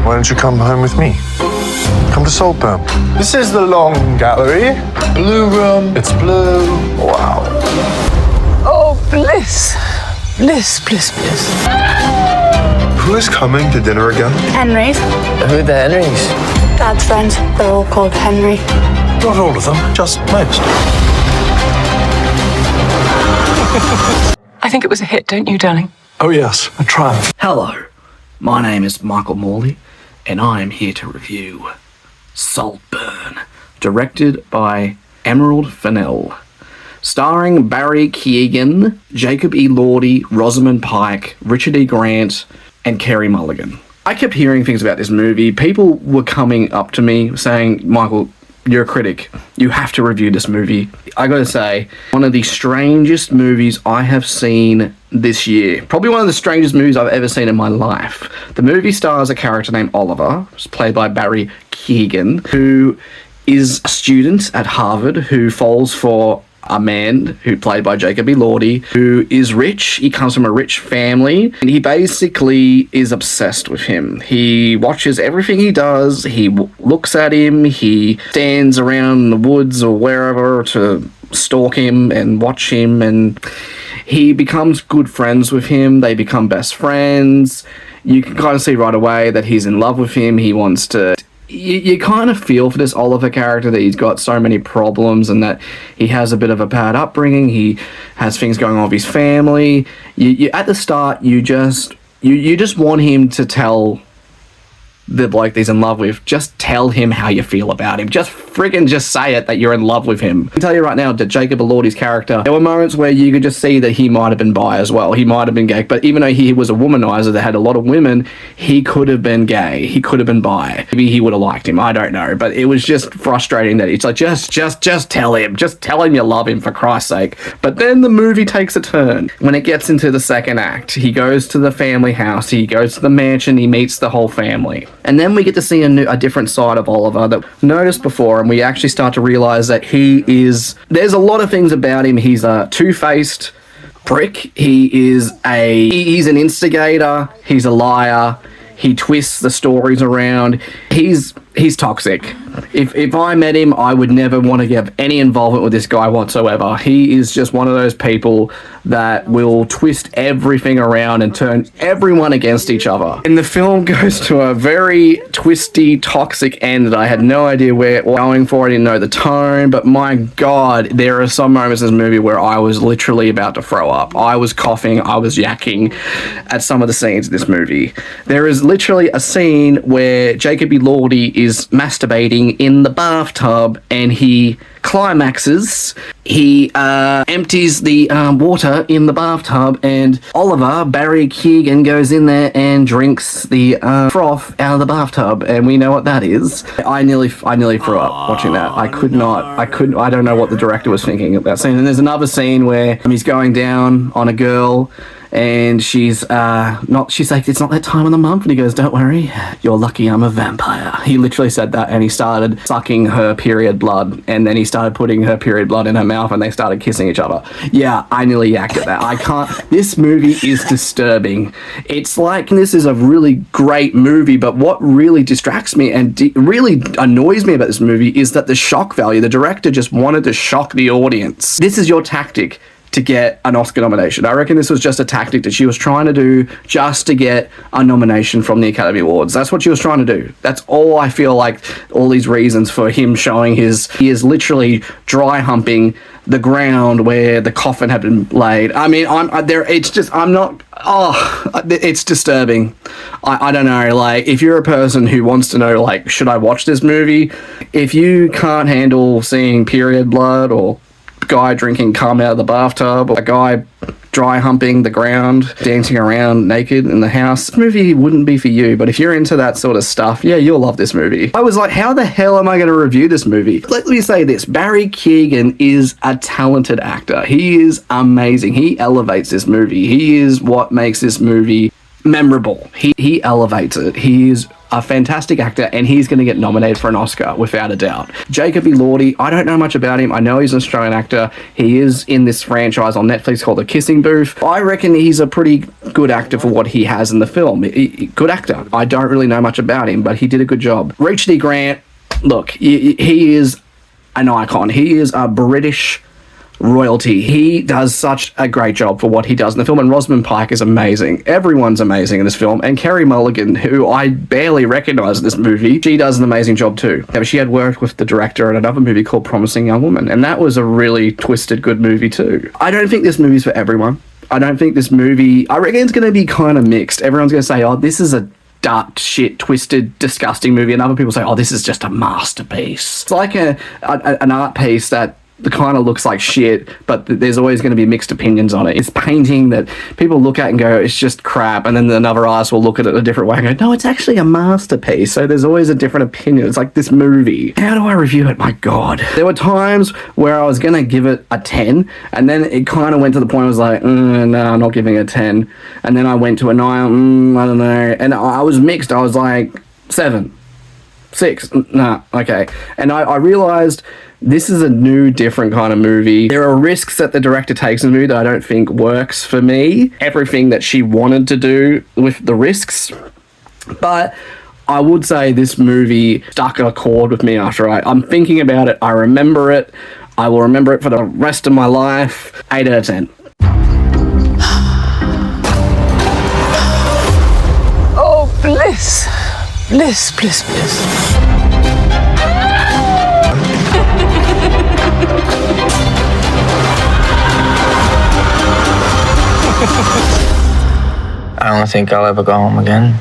Why don't you come home with me? Come to Saltburn. This is the long gallery. Blue room. It's blue. Wow. Oh, bliss. Bliss, bliss, bliss. Who is coming to dinner again? Henry's. Who are the Henrys? Dad's friends. They're all called Henry. Not all of them, just most. I think it was a hit, don't you, darling? Oh yes, a triumph. Hello, my name is Michael Morley, and I am here to review Saltburn, directed by Emerald Fennell, starring Barry Keoghan, Jacob E. Lordy, Rosamund Pike, Richard E. Grant, and Carey Mulligan. I kept hearing things about this movie. People were coming up to me saying, Michael, you're a critic. You have to review this movie. I gotta say, one of the strangest movies I have seen this year. Probably one of the strangest movies I've ever seen in my life. The movie stars a character named Oliver, played by Barry Keoghan, who is a student at Harvard who falls for a man who played by Jacob E. Lordy, who is rich. He comes from a rich family, and he basically is obsessed with him. He watches everything he does. He looks at him. He stands around in the woods or wherever to stalk him and watch him, and he becomes good friends with him. They become best friends. You can kind of see right away that he's in love with him. He wants to... You kind of feel for this Oliver character that he's got so many problems and that he has a bit of a bad upbringing. He has things going on with his family. At the start, you just want him to tell the bloke that he's in love with, just tell him how you feel about him. Just friggin' just say it that you're in love with him. I can tell you right now that Jacob Elordi's character, there were moments where you could just see that he might have been bi as well. He might have been gay, but even though he was a womanizer that had a lot of women, he could have been gay. He could have been bi. Maybe he would have liked him. I don't know, but it was just frustrating that it's like, just tell him. Just tell him you love him, for Christ's sake. But then the movie takes a turn. When it gets into the second act, he goes to the family house, he goes to the mansion, he meets the whole family. And then we get to see a different side of Oliver that we noticed before, and we actually start to realize that there's a lot of things about him. He's a two-faced prick. He's an instigator. He's a liar. He twists the stories around. He's toxic. If I met him, I would never want to have any involvement with this guy whatsoever. He is just one of those people that will twist everything around and turn everyone against each other. And the film goes to a very twisty, toxic end that I had no idea where it was going for. I didn't know the tone, but my God, there are some moments in this movie where I was literally about to throw up. I was coughing, I was yakking at some of the scenes in this movie. There is literally a scene where Jacob E. Lordy is masturbating in the bathtub, and he climaxes. He empties the water in the bathtub, and Oliver, Barry Keoghan, goes in there and drinks the froth out of the bathtub, and we know what that is. I nearly threw up watching that. I don't know what the director was thinking of that scene. And there's another scene where he's going down on a girl, and she's like, it's not that time of the month, and he goes, don't worry, you're lucky I'm a vampire. He literally said that, and he started sucking her period blood, and then he started putting her period blood in her mouth, and they started kissing each other. Yeah, I nearly yacked at that. This movie is disturbing. It's like, this is a really great movie, but what really distracts me and really annoys me about this movie is that the shock value, the director just wanted to shock the audience. This is your tactic to get an Oscar nomination. I reckon this was just a tactic that she was trying to do just to get a nomination from the Academy Awards. That's what she was trying to do. That's all I feel like, all these reasons for him showing he is literally dry humping the ground where the coffin had been laid. I mean, it's disturbing. I don't know, like, if you're a person who wants to know, like, should I watch this movie? If you can't handle seeing period blood, or guy drinking cum out of the bathtub, or a guy dry humping the ground, dancing around naked in the house, this movie wouldn't be for you. But if you're into that sort of stuff, yeah, you'll love this movie. I was like, how the hell am I going to review this movie? Let me say this. Barry Keoghan is a talented actor. He is amazing. He elevates this movie. He is what makes this movie memorable. He elevates it. He's a fantastic actor, and he's going to get nominated for an Oscar without a doubt. Jacob Elordi, I don't know much about him. I know he's an Australian actor. He is in this franchise on Netflix called The Kissing Booth. I reckon he's a pretty good actor for what he has in the film. Good actor. I don't really know much about him, but he did a good job. Richard E. Grant, look, he is an icon. He is a British royalty. He does such a great job for what he does in the film, and Rosamund Pike is amazing. Everyone's amazing in this film, and Carey Mulligan, who I barely recognise in this movie, she does an amazing job too. Yeah, but she had worked with the director in another movie called Promising Young Woman, and that was a really twisted, good movie too. I don't think this movie's for everyone. I don't think this movie, I reckon it's going to be kind of mixed. Everyone's going to say, oh, this is a dark, shit, twisted, disgusting movie, and other people say, oh, this is just a masterpiece. It's like an art piece that kind of looks like shit, but there's always going to be mixed opinions on it. It's painting that people look at and go, it's just crap, and then another artist will look at it a different way and go, no, it's actually a masterpiece. So there's always a different opinion. It's like this movie. How do I review it? My God. There were times where I was going to give it a 10, and then it kind of went to the point I was like, no, I'm not giving it a 10. And then I went to a 9, I don't know. And I was mixed. I was like, 7, 6, nah, okay. And I realized this is a new, different kind of movie. There are risks that the director takes in the movie that I don't think works for me. Everything that she wanted to do with the risks. But I would say this movie stuck a chord with me after I'm thinking about it. I remember it. I will remember it for the rest of my life. 8 out of 10. Oh, bliss. Bliss, bliss, bliss. I don't think I'll ever go home again.